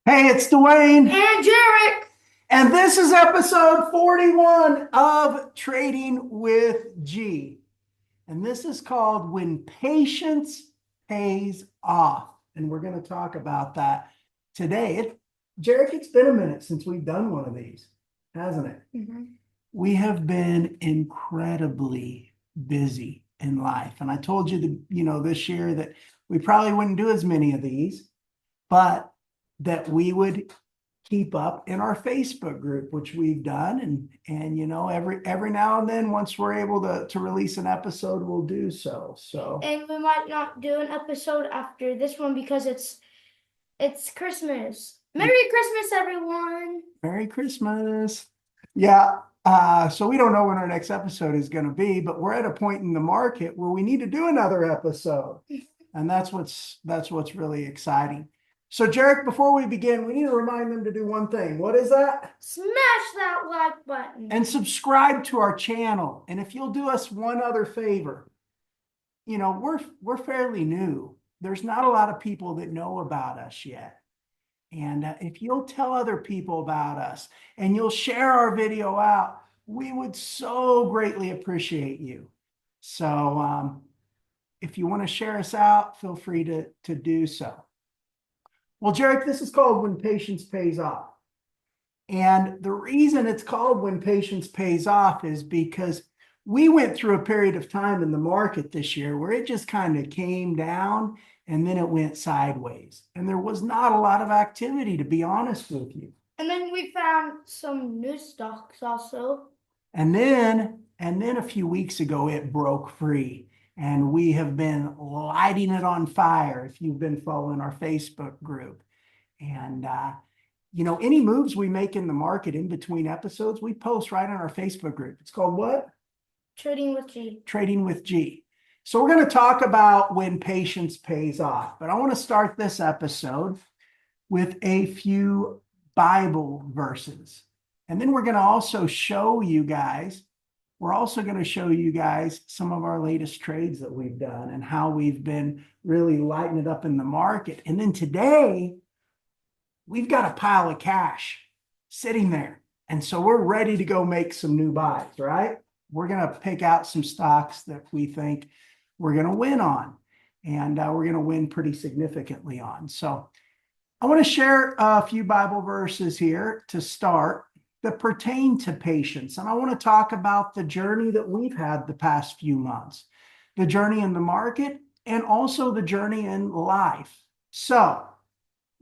Hey, it's Dwayne, And Gerrick. and this is episode 41 of Trading with G. And this is called When Patience Pays Off. And we're going to talk about that today. Gerrick, it's been a minute since we've done one of these, hasn't it? We have been incredibly busy in life. And I told you this year that we probably wouldn't do as many of these, but that we would keep up in our Facebook group, which we've done. And every now and then, once we're able to release an episode, we'll do so. And we might not do an episode after this one because it's Christmas. Merry Christmas, everyone. Merry Christmas. Yeah. So we don't know when our next episode is going to be, but we're at a point in the market where we need to do another episode. And that's what's really exciting. So, Gerrick, before we begin, we need to remind them to do one thing. What is that? Smash that like button. And subscribe to our channel. And if you'll do us one other favor, we're fairly new. There's not a lot of people that know about us yet. And if you'll tell other people about us and you'll share our video out, we would so greatly appreciate you. So if you want to share us out, feel free to do so. Well, Gerrick, this is called When Patience Pays Off. And the reason it's called When Patience Pays Off is because we went through a period of time in the market this year where it just kind of came down and then it went sideways. And there was not a lot of activity, to be honest with you. And then we found some new stocks also. And then a few weeks ago, it broke free. And we have been lighting it on fire if you've been following our Facebook group. And any moves we make in the market in between episodes, we post right on our Facebook group. It's called what? Trading with G. Trading with G. So we're going to talk about when patience pays off. But I want to start this episode with a few Bible verses. And then we're going to also show you guys, some of our latest trades that we've done and how we've been really lighting it up in the market. And then today, we've got a pile of cash sitting there. And so we're ready to go make some new buys, right? We're going to pick out some stocks that we think we're going to win on. And we're going to win pretty significantly on. So I want to share a few Bible verses here to start that pertain to patience. And I want to talk about the journey that we've had the past few months, the journey in the market, and also the journey in life. So,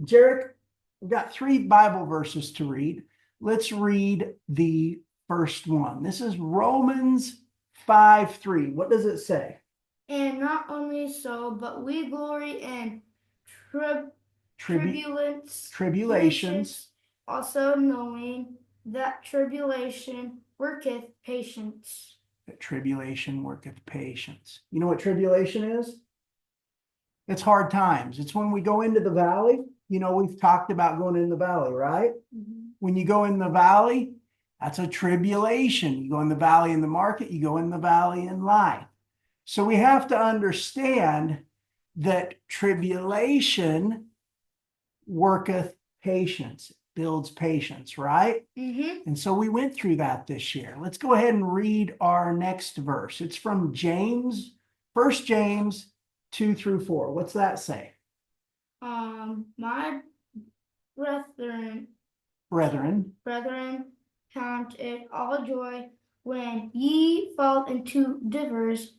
Gerrick, we've got 3 Bible verses to read. Let's read the first one. This is Romans 5:3. What does it say? And not only so, but we glory in tribulations, also knowing that tribulation worketh patience. That tribulation worketh patience. You know what tribulation is? It's hard times. It's when we go into the valley. We've talked about going in the valley, right? When you go in the valley, that's a tribulation. You go in the valley in the market, you go in the valley in life. So we have to understand that tribulation worketh patience, builds patience, right? And so we went through that this year. Let's go ahead and read our next verse. It's from James, 1 James 2-4. What's that say? My brethren, count it all joy when ye fall into divers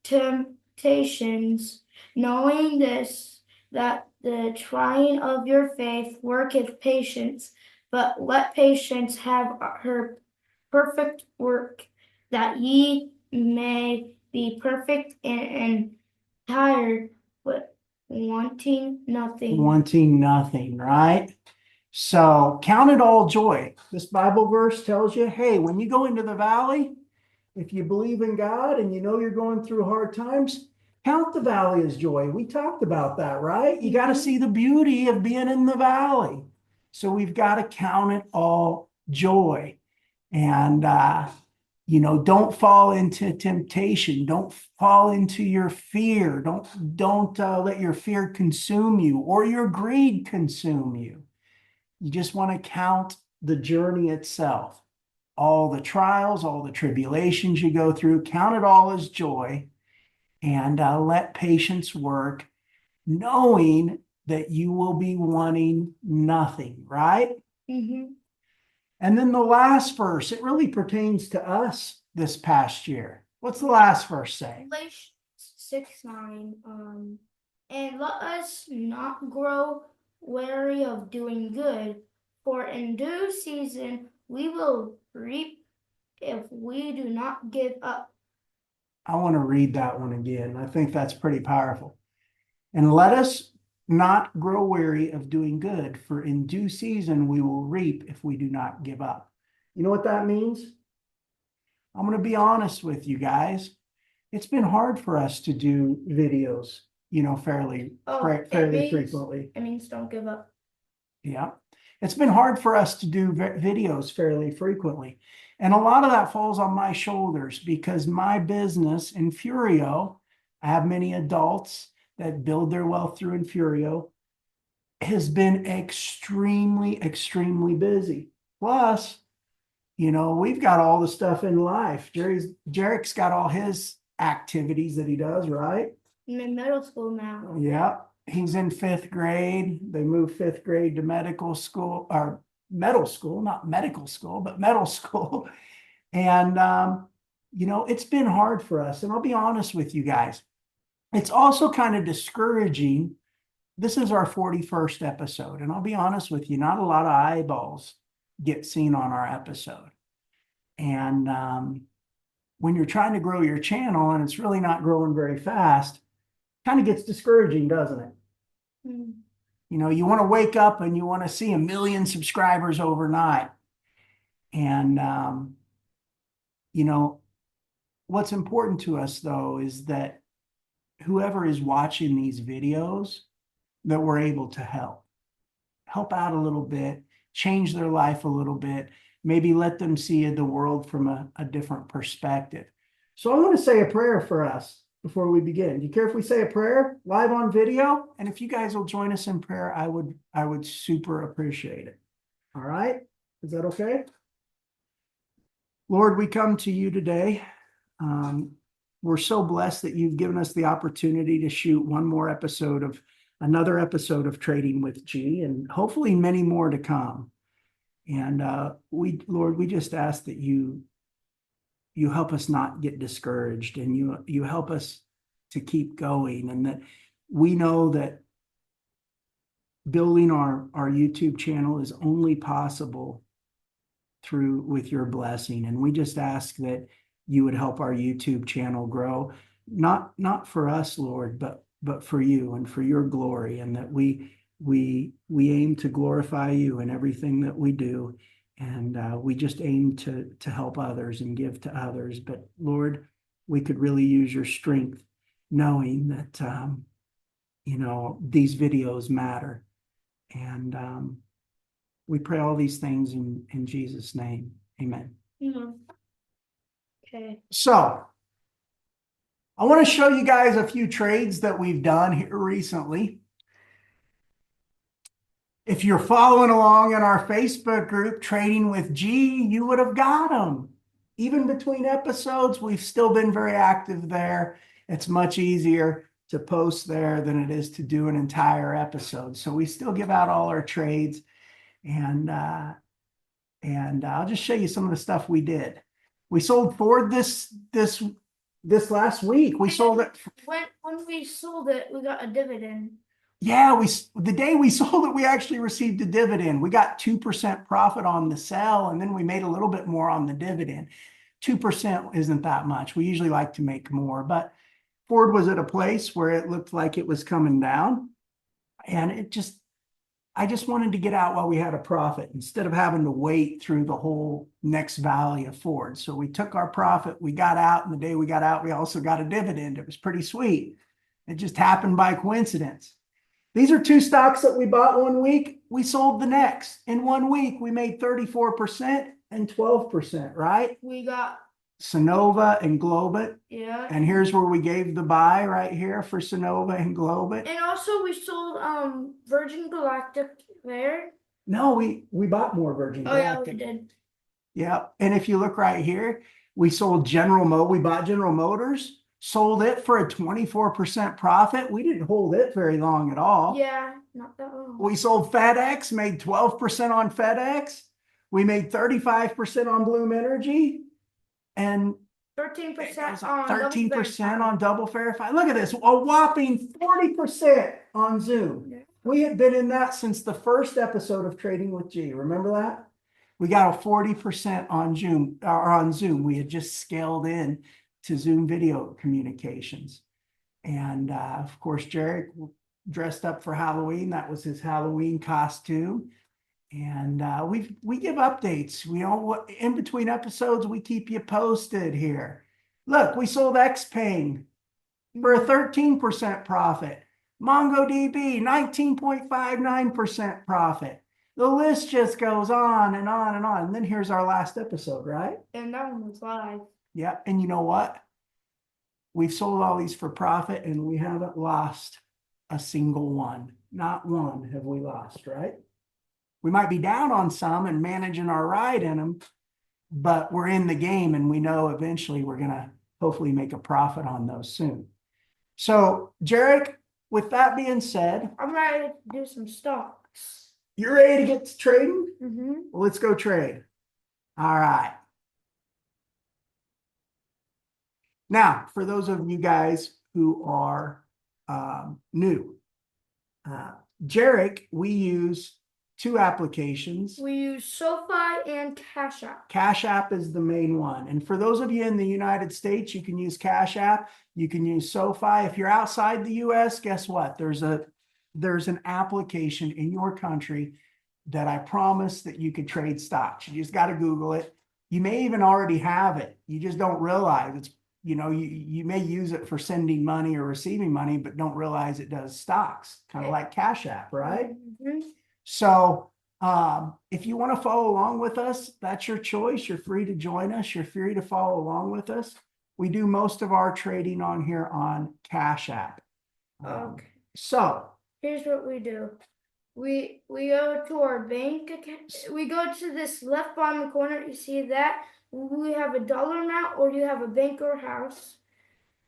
temptations, knowing this, that the trying of your faith worketh patience. But let patience have her perfect work, that ye may be perfect and tired, but wanting nothing, right? So count it all joy. This Bible verse tells you, hey, when you go into the valley, if you believe in God and you're going through hard times, count the valley as joy. We talked about that, right? You got to see the beauty of being in the valley. So we've got to count it all joy. And Don't fall into temptation. Don't fall into your fear. Don't let your fear consume you or your greed consume you. You just want to count the journey itself, all the trials, all the tribulations you go through, count it all as joy, and let patience work, knowing that you will be wanting nothing, right? Mm-hmm. And then the last verse, it really pertains to us this past year. What's the last verse say? Galatians 6:9. And let us not grow weary of doing good, for in due season we will reap if we do not give up. I want to read that one again. I think that's pretty powerful. And let us not grow weary of doing good, for in due season we will reap if we do not give up. You know what that means? I'm going to be honest with you guys. It's been hard for us to do videos, fairly frequently. It means don't give up. Yeah. It's been hard for us to do videos fairly frequently. And a lot of that falls on my shoulders because my business Infurio, I have many adults that build their wealth through Infurio, has been extremely, extremely busy. Plus, we've got all the stuff in life. Gerrick's got all his activities that he does, right? I'm in middle school now. Yeah. He's in 5th grade. They moved 5th grade to medical school or middle school, not medical school, but middle school. And, it's been hard for us. And I'll be honest with you guys. It's also kind of discouraging. This is our 41st episode. And I'll be honest with you, not a lot of eyeballs get seen on our episode. And when you're trying to grow your channel and it's really not growing very fast, kind of gets discouraging, doesn't it? Mm. You want to wake up and you want to see 1 million subscribers overnight. And, what's important to us, though, is that whoever is watching these videos, that we're able to help out a little bit, change their life a little bit, maybe let them see the world from a different perspective. So I want to say a prayer for us before we begin. Do you care if we say a prayer live on video? And if you guys will join us in prayer, I would super appreciate it. All right? Is that okay? Lord, we come to you today. We're so blessed that you've given us the opportunity to shoot another episode of Trading with G, and hopefully many more to come. And Lord, we just ask that you help us not get discouraged, and you help us to keep going, and that we know that building our YouTube channel is only possible with your blessing. And we just ask that you would help our YouTube channel grow, not for us, Lord, but for you and for your glory, and that we aim to glorify you in everything that we do. And we just aim to help others and give to others. But Lord, we could really use your strength, knowing that, these videos matter. And we pray all these things in Jesus' name. Amen. Mm-hmm. Okay. So I want to show you guys a few trades that we've done here recently. If you're following along in our Facebook group, Trading with G, you would have got them. Even between episodes, we've still been very active there. It's much easier to post there than it is to do an entire episode. So we still give out all our trades. And I'll just show you some of the stuff we did. We sold Ford this last week. We sold it. When we sold it, we got a dividend. Yeah, the day we sold it, we actually received a dividend. We got 2% profit on the sell, and then we made a little bit more on the dividend. 2% isn't that much. We usually like to make more, but Ford was at a place where it looked like it was coming down, and I just wanted to get out while we had a profit instead of having to wait through the whole next valley of Ford. So we took our profit, we got out, and the day we got out, we also got a dividend. It was pretty sweet. It just happened by coincidence. These are two stocks that we bought one week, we sold the next. In 1 week, we made 34% and 12%, right? We got Sonova and Globit. Yeah. And here's where we gave the buy right here for Sonova and Globit. And also we sold Virgin Galactic there. No, we bought more Virgin Oh yeah, we Galactic. did. Yeah. And if you look right here, we bought General Motors, sold it for a 24% profit. We didn't hold it very long at all. Yeah, not that long. We sold FedEx, made 12% on FedEx. We made 35% on Bloom Energy and 13% on 13% on Double Verify. Look at this, a whopping 40% on Zoom. Yeah. We had been in that since the first episode of Trading with G. Remember that? We got a 40% on Zoom. We had just scaled in to Zoom video communications. And of course, Gerrick dressed up for Halloween. That was his Halloween costume. And we give updates. In between episodes, we keep you posted here. Look, we sold Xpeng for a 13% profit. MongoDB, 19.59% profit. The list just goes on and on and on. And then here's our last episode, right? And that one was live. Yeah. And you know what? We've sold all these for profit and we haven't lost a single one. Not one have we lost, right? We might be down on some and managing our ride in them, but we're in the game and we know eventually we're going to hopefully make a profit on those soon. So, Gerrick, with that being said, I'm ready to do some stocks. You're ready to get to trading? Mm-hmm. Well, let's go trade. All right. Now, for those of you guys who are new, Gerrick, we use two applications. We use SoFi and CashApp. CashApp is the main one. And for those of you in the United States, you can use CashApp. You can use SoFi. If you're outside the US, guess what? There's an application in your country that I promise that you could trade stocks. You just got to Google it. You may even already have it. You just don't realize it's, you may use it for sending money or receiving money, but don't realize it does stocks, kind of like CashApp, right? Mm-hmm. So if you want to follow along with us, that's your choice. You're free to join us. You're free to follow along with us. We do most of our trading on here on CashApp. Okay. So here's what we do. We go to our bank account. We go to this left bottom corner. You see that? We have a dollar amount, or you have a bank or house.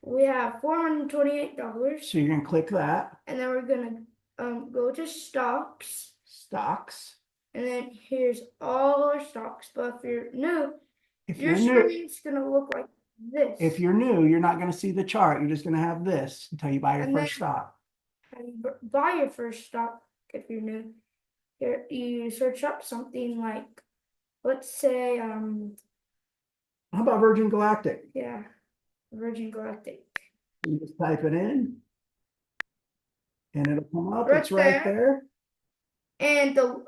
We have $428. So you're gonna click that. And then we're gonna go to stocks. Stocks. And then here's all our stocks. But if you're new, your new, screen's gonna look like this. If you're new, you're not gonna see the chart. You're just gonna have this until you buy your first stock. How you buy your first stock if you're new? Here you search up something like, let's say, how about Virgin Galactic? Yeah, Virgin Galactic. You just type it in, and it'll come up. Right it's right there. And the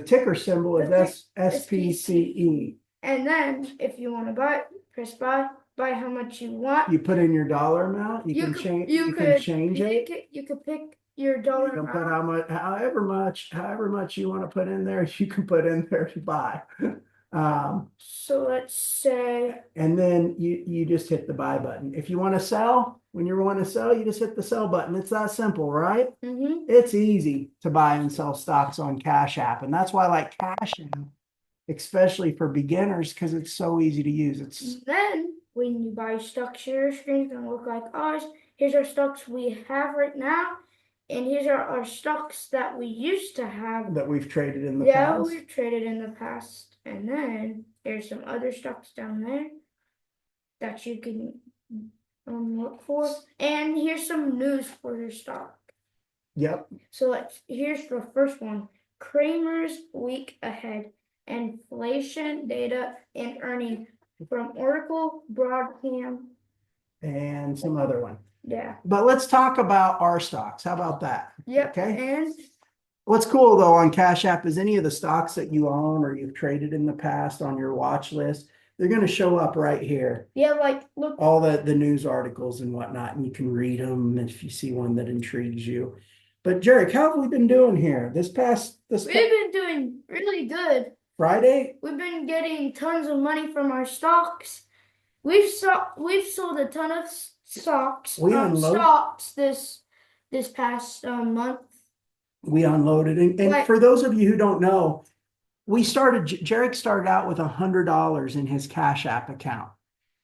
ticker symbol is SPCE. And then if you want to buy, press buy how much you want. You put in your dollar amount. You can change it. You could pick your dollar You can put amount. however much you want to put in there, you can put in there to buy. So let's say, and then you just hit the buy button. If you want to sell, when you want to sell, you just hit the sell button. It's that simple, right? mm-hmm. It's easy to buy and sell stocks on CashApp. And that's why I like CashApp, especially for beginners, because it's so easy to use. Then when you buy stocks, your screen's gonna look like ours. Here's our stocks we have right now. And here's our stocks that we used to have. That we've traded in the past. Yeah, we've traded in the past. And then there's some other stocks down there that you can look for. And here's some news for your stock. Yep. So here's the first one. Kramer's week ahead. Inflation data and earnings from Oracle, Broadcom, and some other one. Yeah. But let's talk about our stocks. How about that? Yep. Okay. And what's cool though on CashApp is any of the stocks that you own or you've traded in the past on your watch list, they're going to show up right here. Yeah, like look, all the news articles and whatnot, and you can read them if you see one that intrigues you. But Gerrick, how have we been doing here? We've been doing really good Friday, we've been getting tons of money from our stocks. We've sold a ton of stocks this past month. we unloaded. And for those of you who don't know, Gerrick started out with $100 in his Cash App account.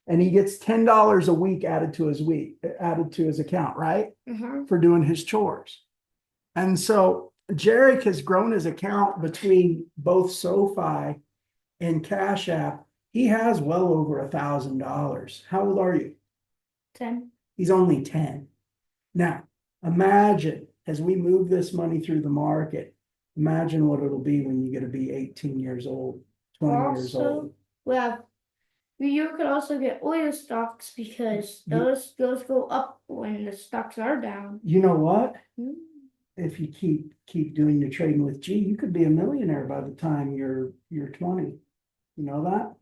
And he gets $10 a week added to his account, right? For doing his chores. And so Gerrick has grown his account between both SoFi and Cash App. He has well over $1,000. How old are you? 10. He's only 10. Now, imagine as we move this money through the market, imagine what it'll be when you get to be 18 years old, 20 years old. You could also get oil stocks because those go up when the stocks are down. You know what? If you keep doing the trading with G, you could be a millionaire by the time you're 20. You know that?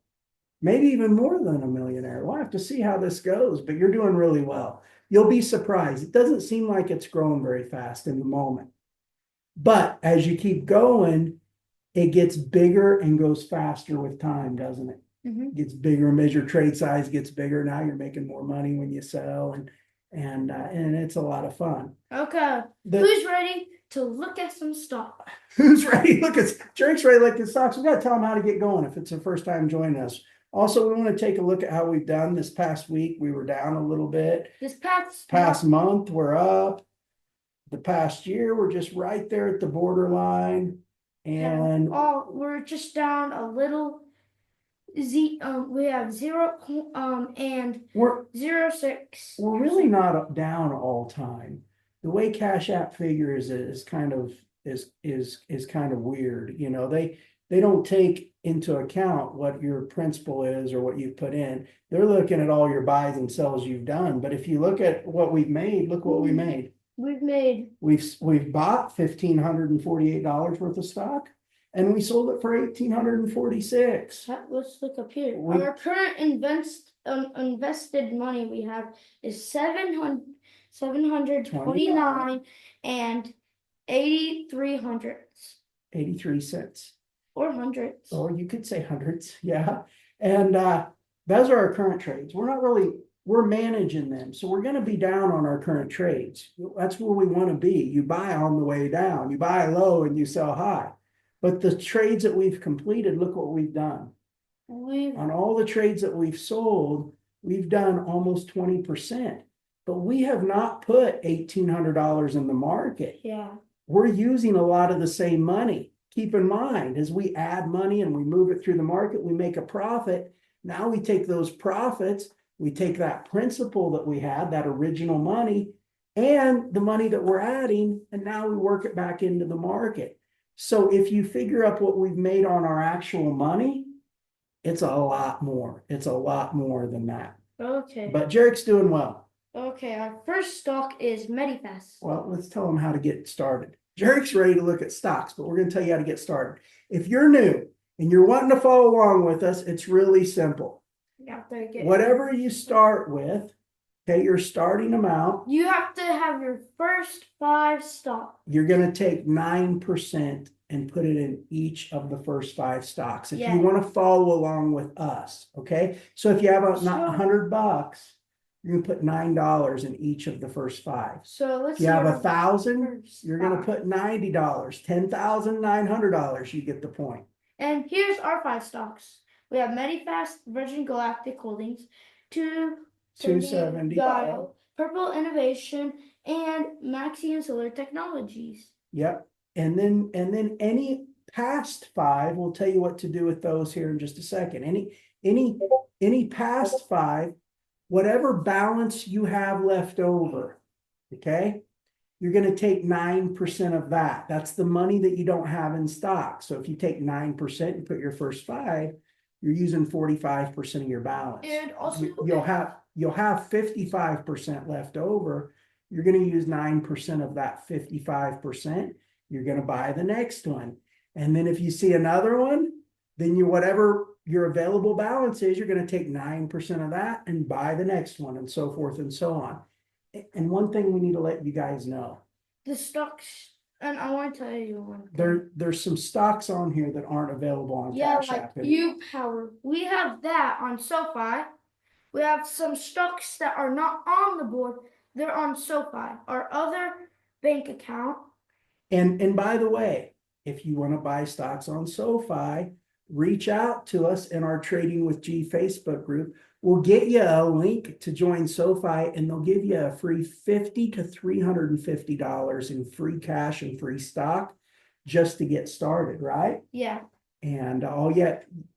Maybe even more than a millionaire. We'll have to see how this goes, but you're doing really well. You'll be surprised. It doesn't seem like it's growing very fast in the moment. But as you keep going, it gets bigger and goes faster with time, doesn't it? It gets bigger, measure trade size gets bigger. Now you're making more money when you sell, and it's a lot of fun. Okay. Who's ready to look at some stocks? Who's ready? Gerrick's ready to look at stocks. We got to tell them how to get going if it's their first time joining us. Also, we want to take a look at how we've done this past week. We were down a little bit. This past month, we're up. The past year, we're just right there at the borderline. And we're just down a little. We have 0 and 0.6. We're really not down all time. The way Cash App figures is kind of weird. You know, they don't take into account what your principal is or what you've put in. They're looking at all your buys and sells you've done. But if you look at what we've made, look what we made. We've bought $1,548 worth of stock. And we sold it for $1,846. Let's look up here. Our current invested money we have is $729 and 83 hundredths. 83 cents. Or hundreds. Or you could say hundreds, yeah. And those are our current trades. We're managing them. So we're going to be down on our current trades. That's where we want to be. You buy on the way down. You buy low and you sell high. But the trades that we've completed, look what we've done. On all the trades that we've sold, we've done almost 20%. But we have not put $1,800 in the market. Yeah. We're using a lot of the same money. Keep in mind, as we add money and we move it through the market, we make a profit. Now we take those profits, we take that principal that we had, that original money, and the money that we're adding, and now we work it back into the market. So if you figure up what we've made on our actual money, it's a lot more. It's a lot more than that. Okay. But Gerrick's doing well. Okay, our first stock is Medifast. Well, let's tell them how to get started. Gerrick's ready to look at stocks, but we're going to tell you how to get started. If you're new and you're wanting to follow along with us, it's really simple. Whatever you start with, okay, your starting amount. You have to have your first 5 stocks. You're going to take 9% and put it in each of the first 5 stocks. If you want to follow along with us, okay? So if you have $100, you're going to put $9 in each of the first 5. So if you have 1,000, you're going to put $90. $10,900. You get the point. And here's our 5 stocks. We have Medifast, Virgin Galactic Holdings, 270 Bio, Purple Innovation, and Maxian Solar Technologies. Yep. And then any past 5, we'll tell you what to do with those here in just a second. Any past 5, whatever balance you have left over, okay, you're going to take 9% of that. That's the money that you don't have in stock. So if you take 9% and put your first 5, you're using 45% of your balance. And also you'll have 55% left over. You're going to use 9% of that 55%. You're going to buy the next one. And then if you see another one, then whatever your available balance is, you're going to take 9% of that and buy the next one, and so forth and so on. And one thing we need to let you guys know. The stocks And I want to tell you one thing. There's some stocks on here that aren't available on Yeah, Cash like App. And U Power. We have that on SoFi. We have some stocks that are not on the board. They're on SoFi. Our other bank account. And by the way, if you want to buy stocks on SoFi, reach out to us in our Trading with G Facebook group. We'll get you a link to join SoFi, and they'll give you a free $50 to $350 in free cash and free stock just to get started, right? Yeah. And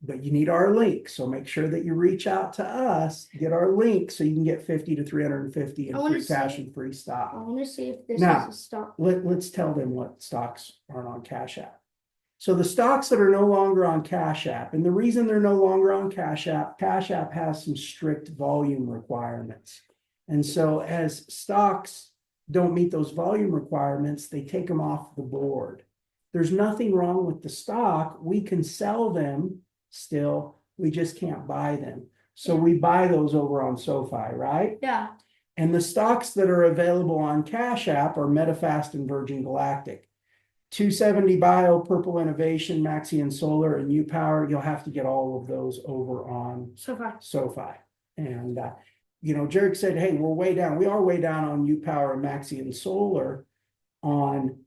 but you need our link. So make sure that you reach out to us, get our link so you can get 50 to 350 in free cash and free I stock. want to see if this Now, is a stock. Let's tell them what stocks aren't on Cash App. So the stocks that are no longer on Cash App, and the reason they're no longer on Cash App has some strict volume requirements. And so as stocks don't meet those volume requirements, they take them off the board. There's nothing wrong with the stock. We can sell them still. We just can't buy them. So we buy those over on SoFi, right? Yeah. And the stocks that are available on Cash App are Medifast and Virgin Galactic. 2seventy Bio, Purple Innovation, Maxion Solar, and U Power. You'll have to get all of those over on SoFi. And Gerrick said, "Hey, we're way down. We are way down on U Power and Maxion Solar on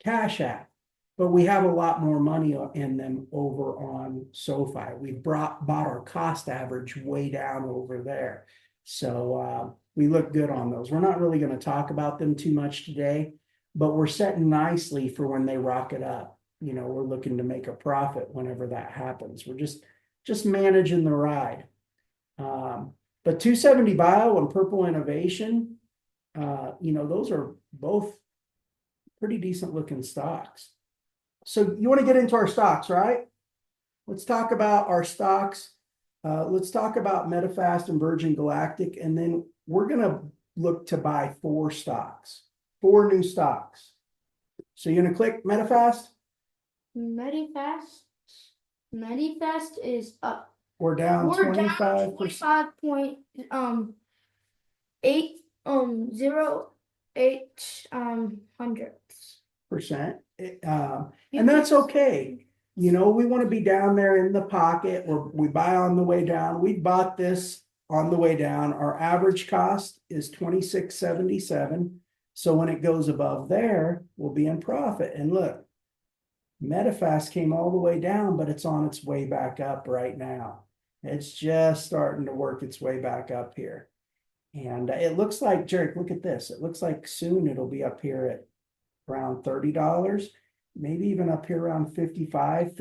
Cash App, but we have a lot more money in them over on SoFi. We bought our cost average way down over there, so we look good on those. We're not really going to talk about them too much today, but we're setting nicely for when they rocket up. We're looking to make a profit whenever that happens. We're just managing the ride. But 2seventy Bio and Purple Innovation, those are both pretty decent looking stocks. So you want to get into our stocks, right? Let's talk about our stocks. Let's talk about Medifast and Virgin Galactic, and then we're going to look to buy 4 new stocks. So you're going to click Medifast? Medifast is up. We're down 25%. 25.08%. And that's okay. We want to be down there in the pocket where we buy on the way down. We bought this on the way down. Our average cost is $26.77. So when it goes above there, we'll be in profit. And look, Medifast came all the way down, but it's on its way back up right now. It's just starting to work its way back up here. And it looks like, Gerrick, look at this. It looks like soon it'll be up here at around $30, maybe even up here around $55,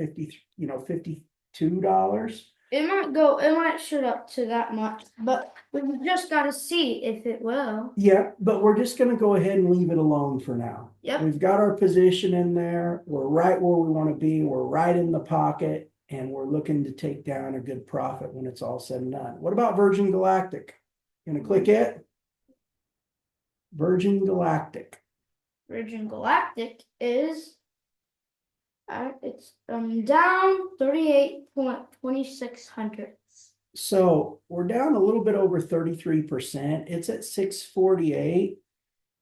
$52. It might shoot up to that much, but we just got to see if it will. Yeah, but we're just going to go ahead and leave it alone for now. Yep. We've got our position in there. We're right where we want to be. We're right in the pocket, and we're looking to take down a good profit when it's all said and done. What about Virgin Galactic? Going to click it? Virgin Galactic. Virgin Galactic is it's down 38.2600. So we're down a little bit over 33%. It's at 648.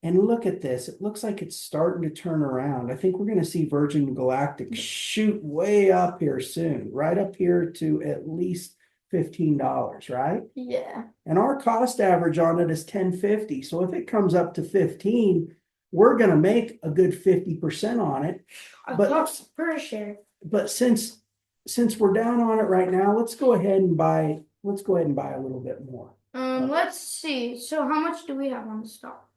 And look at this. It looks like it's starting to turn around. I think we're going to see Virgin Galactic shoot way up here soon, right up here to at least $15, right? Yeah. And our cost average on it is $10.50. So if it comes up to 15, we're going to make a good 50% on it. Cost per share. But since we're down on it right now, let's go ahead and buy a little bit more. Let's see. So how much do we have on the stock?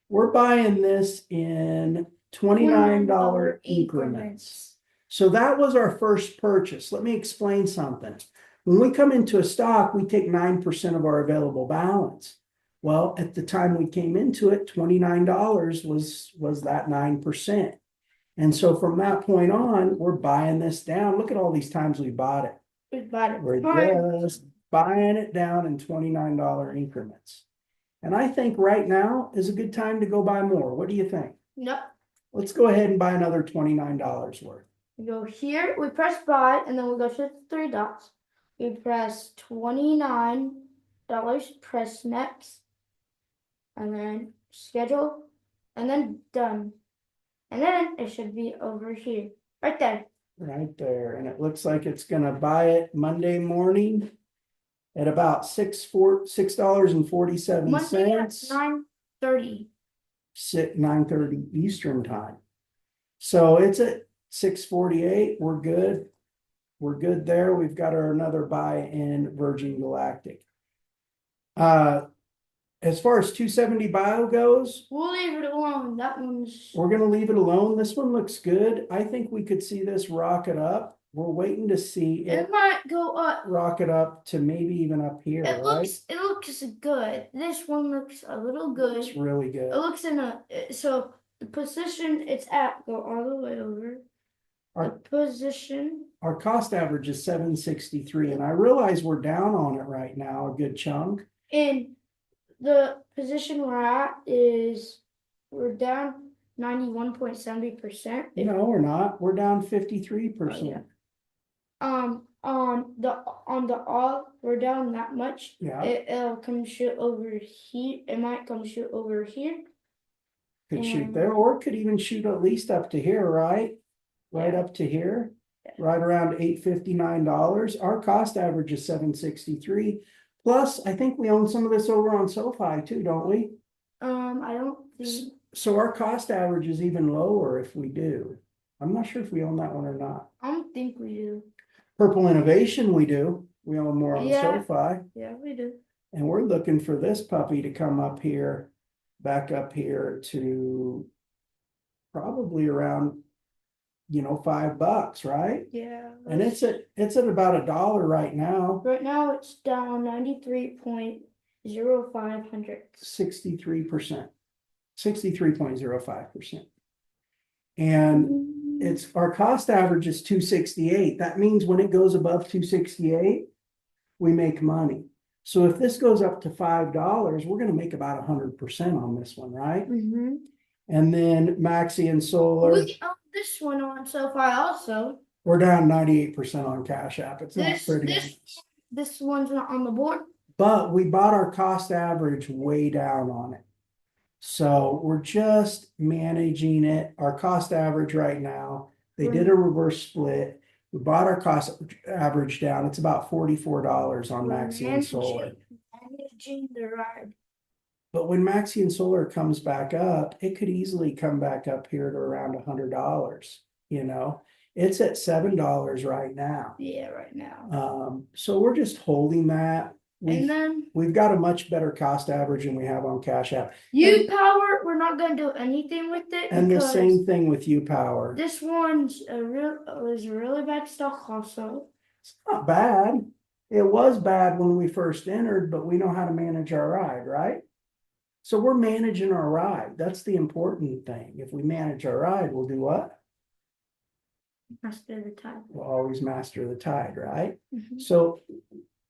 We're buying this in $29 increments. So that was our first purchase. Let me explain something. When we come into a stock, we take 9% of our available balance. Well, at the time we came into it, $29 was that 9%. And so from that point on, we're buying this down. Look at all these times we bought it. We're just buying it down in $29 increments. And I think right now is a good time to go buy more. What do you think? Nope. Let's go ahead and buy another $29 worth. We go here, we press buy, and then we go to the 3 dots. We press $29, press next, and then schedule, and then done. And then it should be over here, right there. Right there, and it looks like it's gonna buy it Monday morning at about $6.47. Monday at 9:30. 9:30 Eastern time. So it's at 6:48. We're good. We're good there. We've got another buy in Virgin Galactic. As far as 270 bio goes, We'll leave it alone. That one's we're gonna leave it alone. This one looks good. I think we could see this rocket up. We're waiting to see it it might go up. rocket up to maybe even up here, It right? looks good. This one looks a little good. It's really It good. looks in a so the position it's at, go all the way over. The Our, position our cost average is 763, and I realize we're down on it right now, a good chunk. in the position we're at is we're down 91.70%. No, we're not. We're down Oh, 53%. yeah. On the all we're down that much. Yeah. It'll come shoot over here. It might come shoot over here. Could shoot there, or it could even shoot at least up to here, right? Right Yeah. up to here, Yeah. right around $859. Our cost average is 763. Plus, I think we own some of this over on SoFi too, don't we? I don't think So our cost average is even lower if we do. I'm not sure if we own that one or not. I don't think we do. Purple Innovation, we do. We own more on Yeah. SoFi. Yeah, we do. And we're looking for this puppy to come up here, back up here to probably around, $5, right? Yeah. And it's at about $1 right now, right now it's down 93.05 63%, 63.05%. And it's our cost average is 268. That means when it goes above 268, we make money. So if this goes up to $5, we're gonna make about 100% on this one, right? Mm-hmm. And then Maxi and Solar, We own this one on SoFi also. we're down 98% on CashApp. It's not This pretty. this one's not on the board. But we bought our cost average way down on it. So we're just managing it. Our cost average right now, they did a reverse split. We bought our cost average down. It's about $44 on Maxi and Solar. Managing the ride. But when Maxi and Solar comes back up, it could easily come back up here to around $100. It's at $7 right now. Yeah, right now. So we're just holding that. And then We've got a much better cost average than we have on CashApp. U-Power, we're not gonna do anything with it. And the because same thing with U-Power. this one's was a really bad stock also. It's not bad. It was bad when we first entered, but we know how to manage our ride, right? So we're managing our ride. That's the important thing. If we manage our ride, we'll do what? Master the tide. We'll always master the tide, right? Mhm. So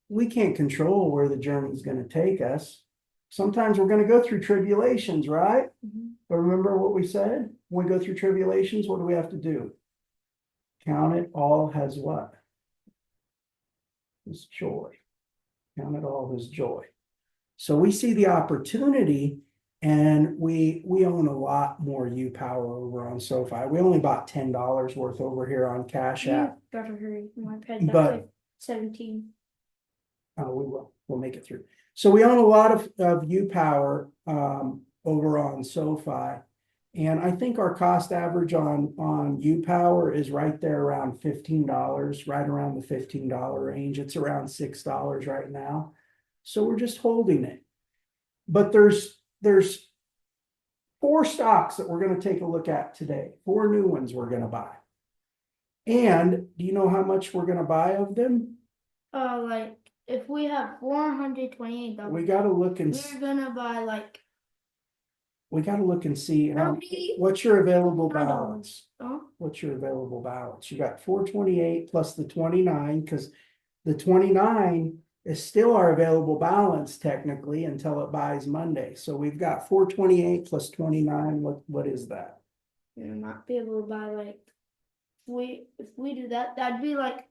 we can't control where the journey's gonna take us. Sometimes we're gonna go through tribulations, right? Mhm. But remember what we said? When we go through tribulations, what do we have to do? Count it all as what? As joy. Count it all as joy. So we see the opportunity, and we own a lot more U-Power over on SoFi. We only bought $10 worth over here on Cash App. You better hurry. My pet But 17. We'll make it through. So we own a lot of U-Power over on SoFi. And I think our cost average on U-Power is right there around $15, right around the $15 range. It's around $6 right now. So we're just holding it. But there's 4 stocks that we're going to take a look at today. 4 new ones we're going to buy. And do you know how much we're going to buy of them? Like if we have $428, We got to look and we're gonna buy like we got to look and see 30 what's your available $9. balance. Oh, What's your available balance? You got 428 plus the 29, because the 29 is still our available balance technically until it buys Monday. So we've got 428 plus 29. What is that? we might be able to buy like if we do that, that'd be like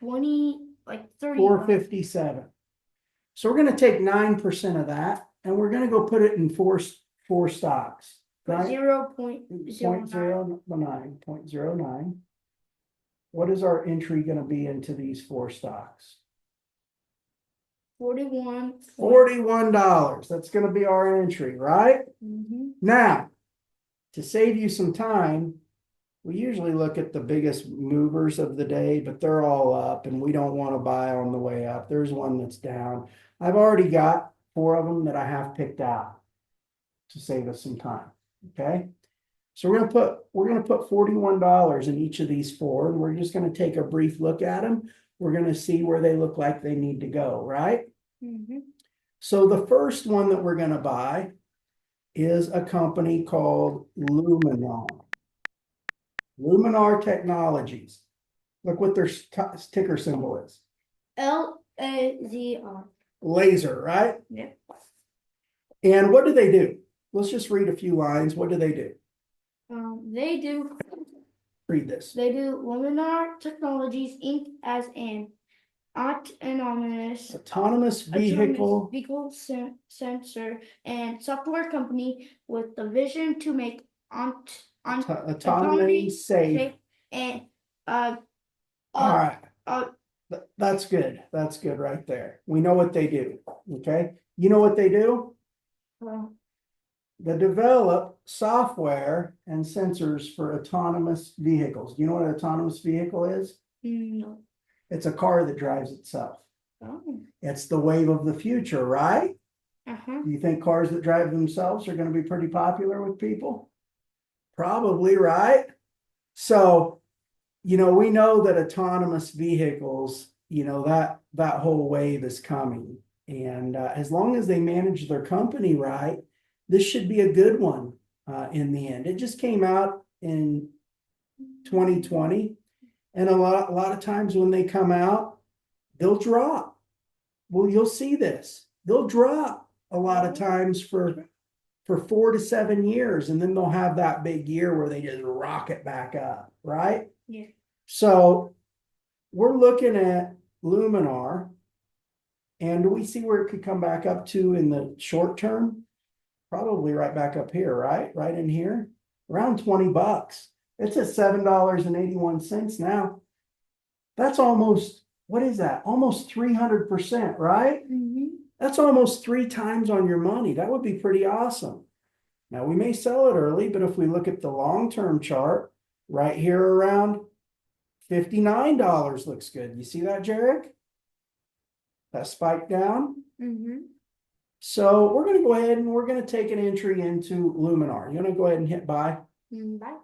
30. 457. So we're going to take 9% of that, and we're going to go put it in 4 stocks, right? 0.09. 0.09. What is our entry gonna be into these 4 stocks? 41. $41. That's gonna be our entry, right? Mm-hmm. Now, to save you some time, we usually look at the biggest movers of the day, but they're all up and we don't want to buy on the way up. There's one that's down. I've already got 4 of them that I have picked out to save us some time. Okay. So we're gonna put $41 in each of these 4, and we're just gonna take a brief look at them. We're gonna see where they look like they need to go, right? Mm-hmm. So the first one that we're gonna buy is a company called Luminar. Luminar Technologies. Look what their ticker symbol is. LAZR. Laser, right? Yep. And what do they do? Let's just read a few lines. What do? They do Read this. They do Luminar Technologies Inc. as an Autonomous vehicle sensor and software company with the vision to make autonomy safe. And All right. That's good. That's good right there. We know what they do. Okay. You know what they do? They develop software and sensors for autonomous vehicles. Do you know what an autonomous vehicle is? No. It's a car that drives itself. Oh. It's the wave of the future, right? Uh-huh. Do you think cars that drive themselves are going to be pretty popular with people? Probably, right? So, we know that autonomous vehicles, that whole wave is coming. And as long as they manage their company right, this should be a good one in the end. It just came out in 2020. And a lot of times when they come out, they'll drop. Well, you'll see this. They'll drop a lot of times for 4 to 7 years, and then they'll have that big year where they just rocket back up, right? Yeah. So we're looking at Luminar, and do we see where it could come back up to in the short term? Probably right back up here, right? Right in here, around $20. It's at $7.81 now. That's almost, what is that? Almost 300%, right? Mm-hmm. That's almost 3 times on your money. That would be pretty awesome. Now we may sell it early, but if we look at the long-term chart right here around $59 looks good. You see that, Gerrick? That spike down. Mm-hmm. So we're going to go ahead and we're going to take an entry into Luminar. You're going to go ahead and hit buy. Bye.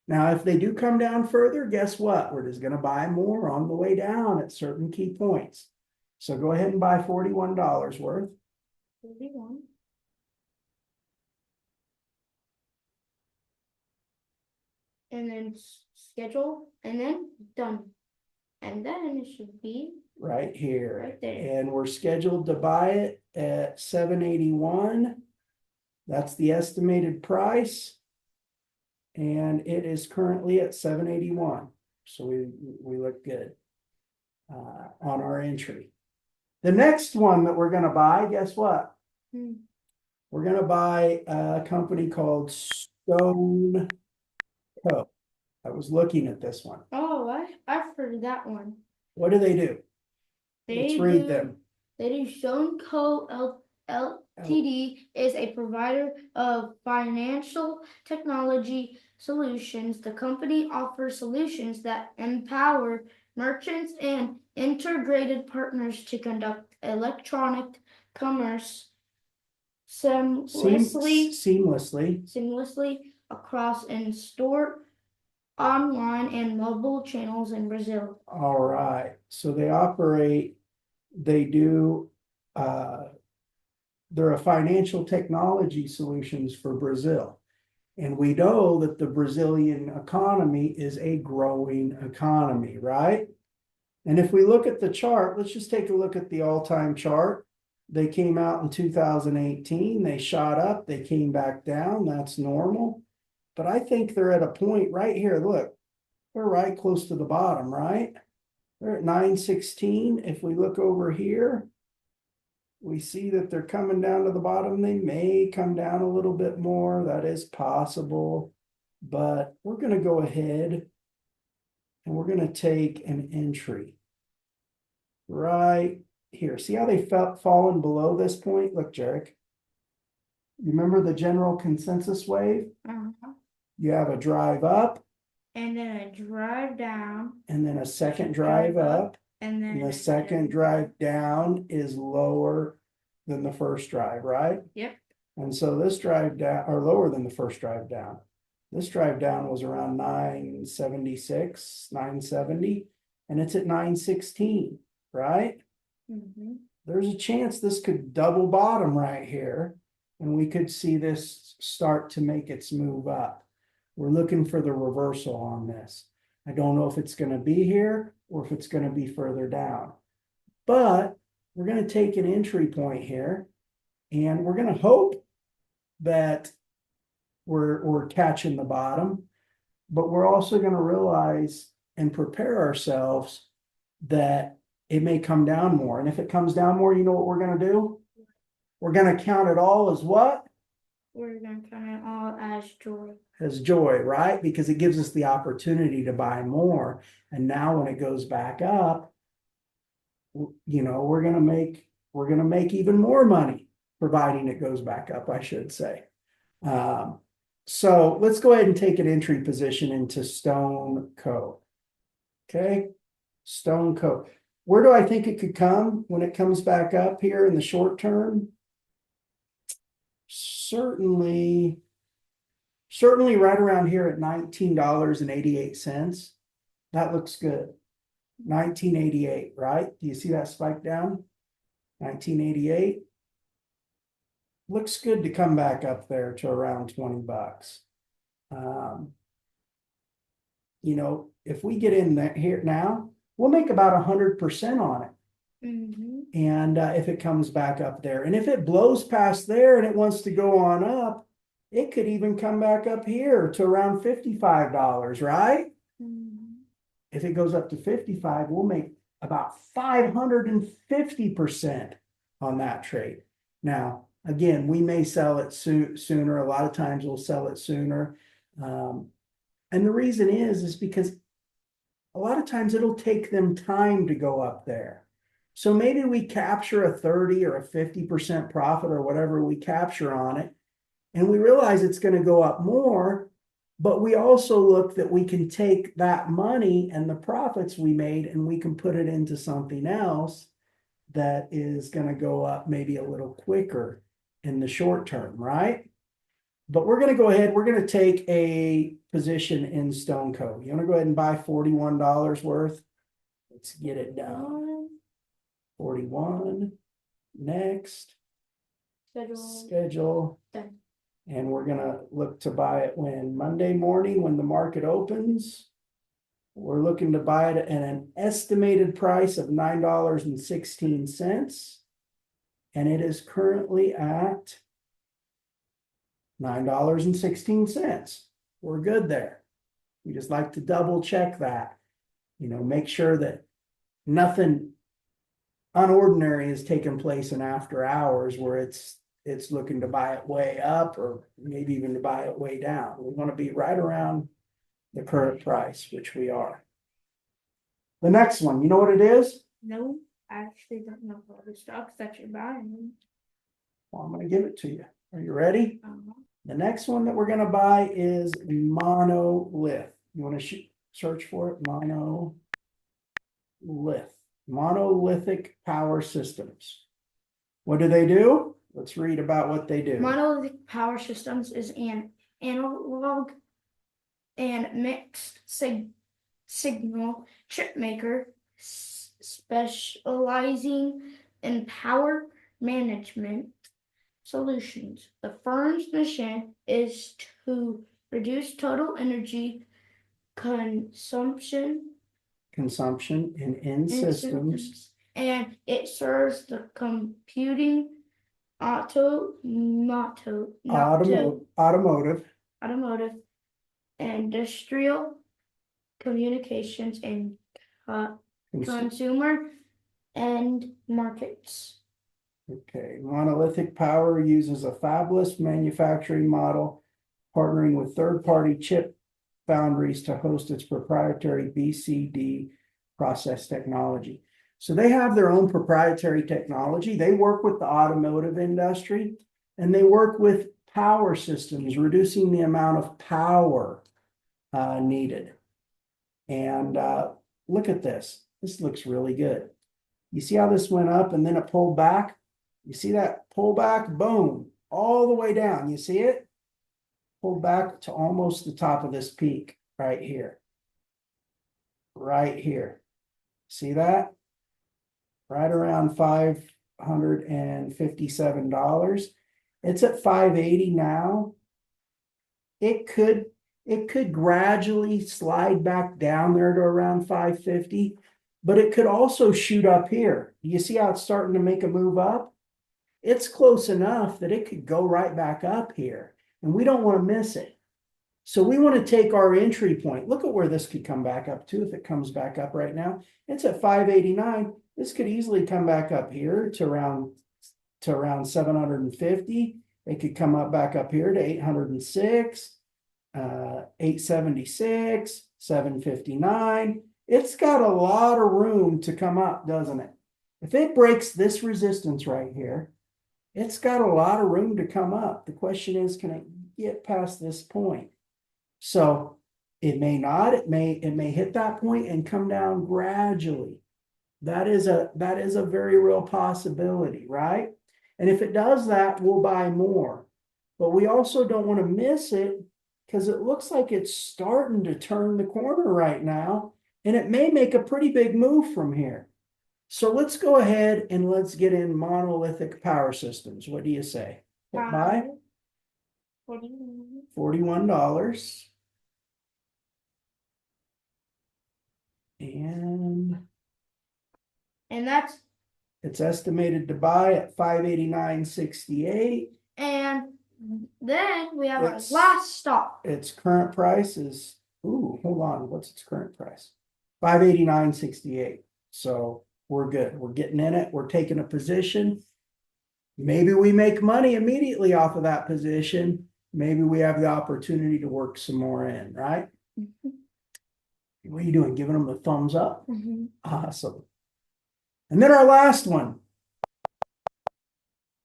Now, if they do come down further, guess what? We're just going to buy more on the way down at certain key points. So go ahead and buy $41 worth. 41. And then schedule, and then done. And then it should be Right here. right there. And we're scheduled to buy it at $7.81. That's the estimated price. And it is currently at $7.81. So we look good on our entry. The next one that we're going to buy, guess what? We're going to buy a company called Stone Co. I was looking at this one. Oh, I've heard of that one. What do? Let's read them. They do Stone Co. Ltd. is a provider of financial technology solutions. The company offers solutions that empower merchants and integrated partners to conduct electronic commerce seamlessly across in-store, online, and mobile channels in Brazil. All right. So they're a financial technology solutions for Brazil. And we know that the Brazilian economy is a growing economy, right? And if we look at the chart, let's just take a look at the all-time chart. They came out in 2018, they shot up, they came back down, that's normal. But I think they're at a point right here, look, we're right close to the bottom, right? They're at 916. If we look over here, we see that they're coming down to the bottom. They may come down a little bit more. That is possible. But we're gonna go ahead and we're gonna take an entry right here. See how they felt fallen below this point? Look, Gerrick. You remember the general consensus wave? You have a drive up And then a drive down. and then a second drive up. And then And the second drive down is lower than the first drive, right? Yep. And so this drive down, or lower than the first drive down. This drive down was around 976, 970, and it's at 916, right? There's a chance this could double bottom right here, and we could see this start to make its move up. We're looking for the reversal on this. I don't know if it's going to be here or if it's going to be further down, but we're going to take an entry point here, and we're going to hope that we're catching the bottom, but we're also going to realize and prepare ourselves that it may come down more. And if it comes down more, you know what we're going to do? We're going to count it all as what? We're going to count it all as joy. As joy, right? Because it gives us the opportunity to buy more. And now when it goes back up, you know, we're going to make even more money, providing it goes back up, I should say. So let's go ahead and take an entry position into Stone Co. Okay, Stone Co. Where do I think it could come when it comes back up here in the short term? Certainly right around here at $19.88. That looks good. 1988, right? Do you see that spike down? 1988. Looks good to come back up there to around 20 bucks. You know, if we get in there here now, we'll make about 100% on it. And if it comes back up there, and if it blows past there and it wants to go on up, it could even come back up here to around $55, right? If it goes up to 55, we'll make about 550% on that trade. Now, again, we may sell it sooner. A lot of times we'll sell it sooner. And the reason is because a lot of times it'll take them time to go up there. So maybe we capture a 30 or a 50% profit or whatever we capture on it, and we realize it's going to go up more, but we also look that we can take that money and the profits we made and we can put it into something else that is going to go up maybe a little quicker in the short term, right? But we're going to go ahead, we're going to take a position in Stone Co. You want to go ahead and buy $41 worth? Let's get it done. 41. Next. Schedule. Done. And we're going to look to buy it when Monday morning, when the market opens. We're looking to buy it at an estimated price of $9.16. And it is currently at $9.16. We're good there. We just like to double check that, you know, make sure that nothing unordinary has taken place in after hours where it's looking to buy it way up or maybe even to buy it way down. We want to be right around the current price, which we are. The next one, you know what it is? No, I actually don't know all the stocks that you're buying. Well, I'm going to give it to you. Are you ready? The next one that we're going to buy is monolith. You want to search for it? Monolithic power systems. What do? Let's read about what they do. Monolithic Power Systems is an analog and mixed signal chip maker specializing in power management solutions. The firm's mission is to reduce total energy consumption in systems, and it serves the computing, automotive, industrial, communications, and consumer end markets. Okay, Monolithic Power uses a fabless manufacturing model, partnering with third-party chip foundries to host its proprietary BCD process technology. So they have their own proprietary technology. They work with the automotive industry and they work with power systems, reducing the amount of power needed. And look at this. This looks really good. You see how this went up and then it pulled back? You see that pull back? Boom, all the way down. You see it? Pulled back to almost the top of this peak right here. Right here. See that? Right around $557. It's at 580 now. It could gradually slide back down there to around 550, but it could also shoot up here. You see how it's starting to make a move up? It's close enough that it could go right back up here, and we don't want to miss it. So we want to take our entry point. Look at where this could come back up to if it comes back up right now. It's at 589. This could easily come back up here to around 750. It could come up back up here to 806, 876, 759. It's got a lot of room to come up, doesn't it? If it breaks this resistance right here, it's got a lot of room to come up. The question is, can it get past this point? So it may not, it may hit that point and come down gradually. That is a very real possibility, right? And if it does that, we'll buy more. But we also don't want to miss it because it looks like it's starting to turn the corner right now, and it may make a pretty big move from here. So let's go ahead and let's get in Monolithic Power Systems. What do you say? Hit buy? $41. And that's it's estimated to buy at 589.68. And then we have It's- our last stop. Its current price is, ooh, hold on, what's its current price? 589.68. So we're good. We're getting in it. We're taking a position. Maybe we make money immediately off of that position. Maybe we have the opportunity to work some more in, right? What are you doing? Giving them a thumbs up? Awesome. And then our last one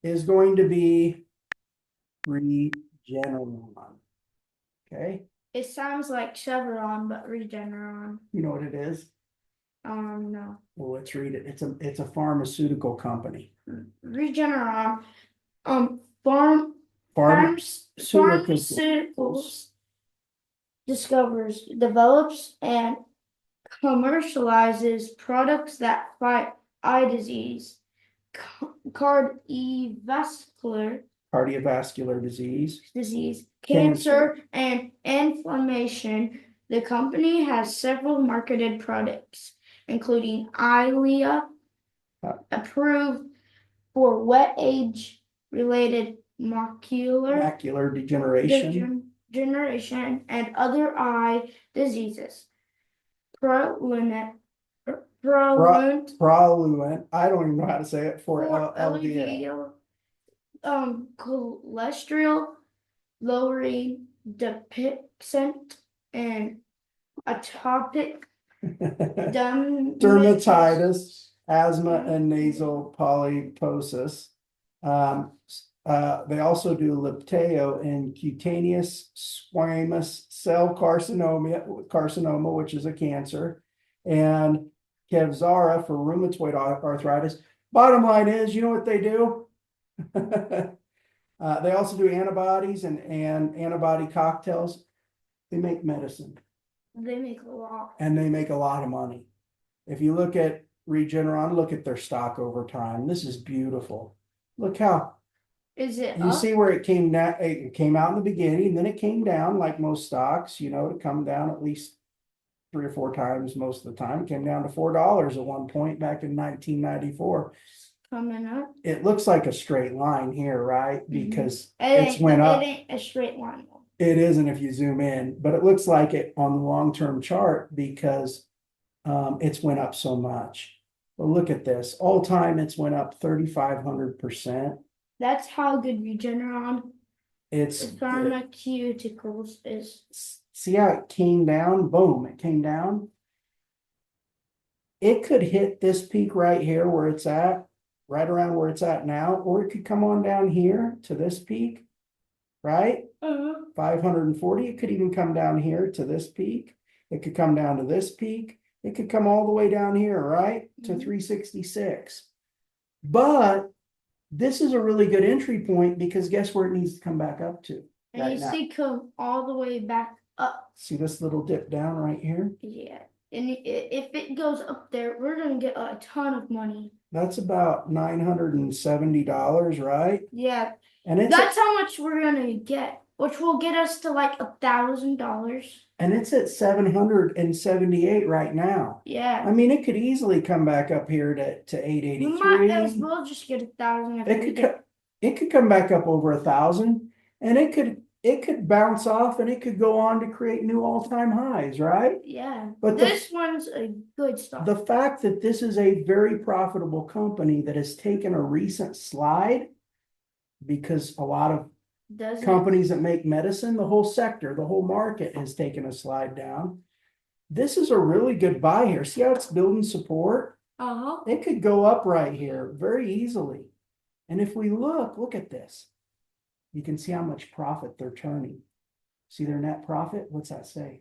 is going to be Regeneron. Okay. It sounds like Chevron, but Regeneron. You know what it is? No. Well, let's read it. It's a pharmaceutical company. Regeneron, Pharmaceuticals discovers, develops, and commercializes products that fight eye disease, cardiovascular disease, cancer, and inflammation. The company has several marketed products, including Eylea, approved for wet age-related macular degeneration and other eye diseases. Praluent. I don't even know how to say it for LDL. Cholesterol lowering, Dupixent, and atopic dermatitis, asthma, and nasal polyposis. They also do Libtayo in cutaneous squamous cell carcinoma, which is a cancer, and Kevzara for rheumatoid arthritis. Bottom line is, you know what they do? They also do antibodies and antibody cocktails. They make medicine. They make a lot. And they make a lot of money. If you look at Regeneron, look at their stock over time. This is beautiful. Look how. Is it You up? see where it came down? It came out in the beginning, then it came down like most stocks, to come down at least 3 or 4 times most of the time. It came down to $4 at one point back in 1994. Coming up. It looks like a straight line here, right? Because it's went up. It ain't a straight line. It isn't if you zoom in, but it looks like it on the long-term chart because it's went up so much. But look at this, all time it's went up 3,500%. That's how good Regeneron It's, pharmaceuticals is. see how it came down? Boom, it came down. It could hit this peak right here where it's at, right around where it's at now, or it could come on down here to this peak, right? 540. It could even come down here to this peak. It could come down to this peak. It could come all the way down here, right? To 366. But this is a really good entry point because guess where it needs to come back up to? And right you now. see come all the way back up. See this little dip down right here? Yeah. And if it goes up there, we're gonna get a ton of money. That's about $970, right? Yeah. And it's That's how much we're gonna get, which will get us to like $1,000. and it's at 778 right now. Yeah. I mean, it could easily come back up here to We 883. might as well just get 1,000 if It we could get. it could come back up over 1,000, and it could bounce off, and it could go on to create new all-time highs, right? Yeah. But this one's a good start. the fact that this is a very profitable company that has taken a recent slide, because a lot of Does it? companies that make medicine, the whole sector, the whole market has taken a slide down. This is a really good buy here. See how it's building support? Uh-huh. It could go up right here very easily. And if we look at this, you can see how much profit they're turning. See their net profit? What's that say?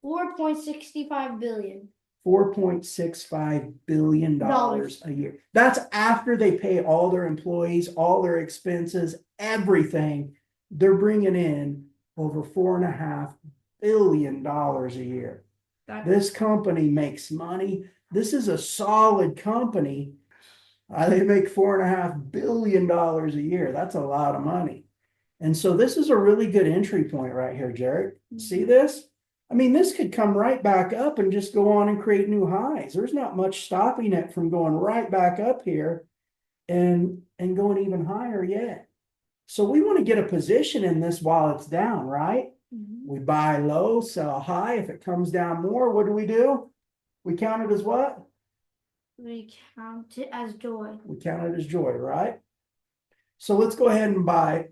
4.65 billion. $4.65 billion a year. That's after they pay all their employees, all their expenses, everything. They're bringing in over $4.5 billion a year. This company makes money. This is a solid company. They make $4.5 billion a year. That's a lot of money. And so this is a really good entry point right here, Gerrick. See this? I mean, this could come right back up and just go on and create new highs. There's not much stopping it from going right back up here and going even higher yet. So we want to get a position in this while it's down, right? We buy low, sell high. If it comes down more, what do? We count it as what? We count it as joy. We count it as joy, right? So let's go ahead and buy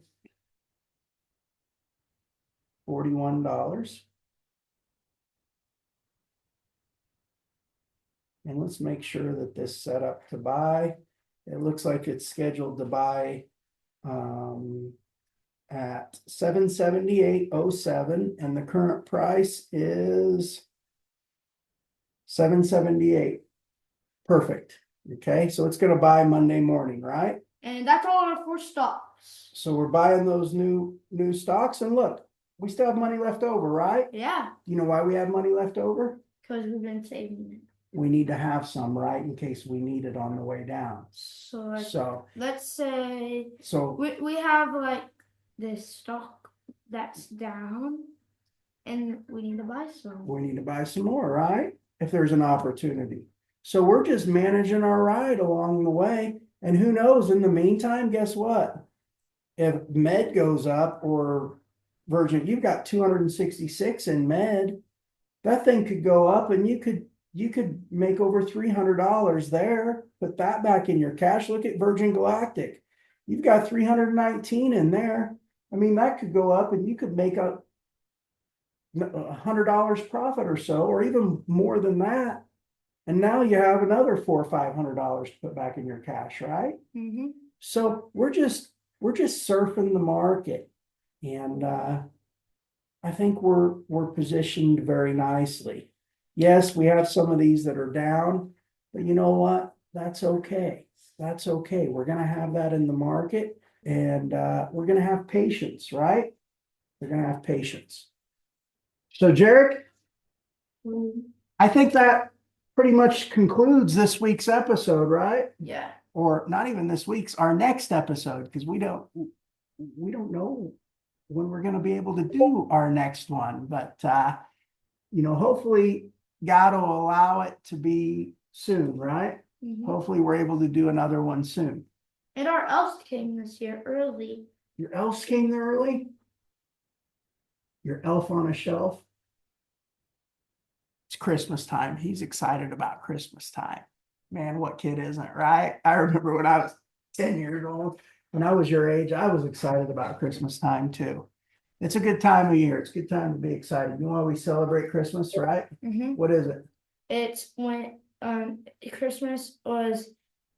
$41. And let's make sure that this set up to buy. It looks like it's scheduled to buy at 778.07, and the current price is 778. Perfect. Okay, so it's going to buy Monday morning, right? And that's all our 4 stocks. So we're buying those new stocks, and look, we still have money left over, right? Yeah. You know why we have money left over? Because we've been saving it. We need to have some, right, in case we need it on the way down. So let's say so we have like this stock that's down, and we need to buy some. we need to buy some more, right? If there's an opportunity. So we're just managing our ride along the way. And who knows, in the meantime, guess what? If med goes up or Virgin, you've got 266 in med, that thing could go up and you could make over $300 there. Put that back in your cash. Look at Virgin Galactic. You've got 319 in there. I mean, that could go up and you could make up $100 profit or so, or even more than that. And now you have another $400 or $500 to put back in your cash, right? So we're just surfing the market, and I think we're positioned very nicely. Yes, we have some of these that are down, but you know what? That's okay. That's okay. We're gonna have that in the market, and we're gonna have patience, right? We're gonna have patience. So, Gerrick, I think that pretty much concludes this week's episode, right? Yeah. Or not even this week's, our next episode, because we don't know when we're going to be able to do our next one. But hopefully God will allow it to be soon, right? Hopefully we're able to do another one soon. And our elves came this year early. Your elves came there early? Your elf on a shelf? It's Christmas time. He's excited about Christmas time. Man, what kid isn't, right? I remember when I was 10 years old, when I was your age, I was excited about Christmas time too. It's a good time of year. It's a good time to be excited. You know why we celebrate Christmas, right? What is it? It's when Christmas was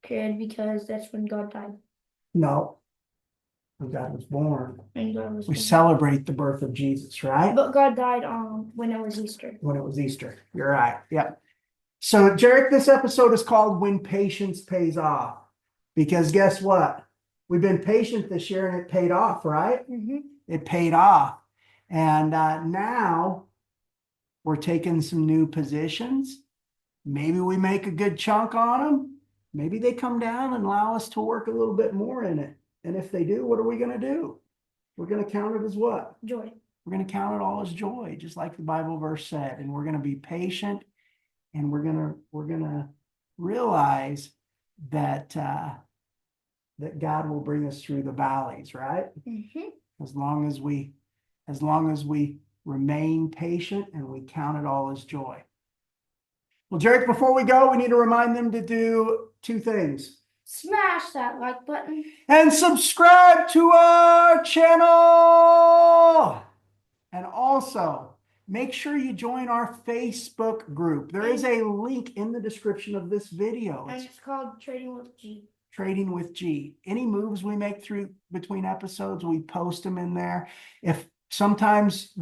created because that's when God died. No, when God was born. And God was We born. celebrate the birth of Jesus, right? But God died when it was Easter. When it was Easter. You're right. Yep. So, Gerrick, this episode is called When Patience Pays Off. Because guess what? We've been patient this year and it paid off, right? It paid off. And now we're taking some new positions. Maybe we make a good chunk on them. Maybe they come down and allow us to work a little bit more in it. And if they do, what are we going to do? We're going to count it as what? Joy. We're going to count it all as joy, just like the Bible verse said. And we're going to be patient, and we're going to realize that that God will bring us through the valleys, right? As long as we remain patient and we count it all as joy. Well, Gerrick, before we go, we need to remind them to do two things. Smash that like button. And subscribe to our channel. And also, make sure you join our Facebook group. There is a link in the description of this video. And it's called Trading with G. Trading with G. Any moves we make through between episodes, we post them in there. If sometimes,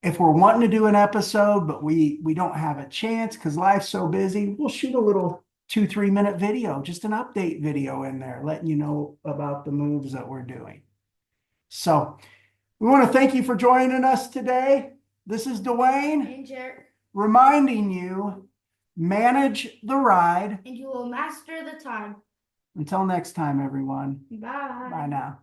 if we're wanting to do an episode, but we don't have a chance because life's so busy, we'll shoot a little 2-3 minute video, just an update video in there, letting you know about the moves that we're doing. So we want to thank you for joining us today. This is Dwayne. And Gerrick. Reminding you, manage the ride. And you will master the time. Until next time, everyone. Bye. Bye now.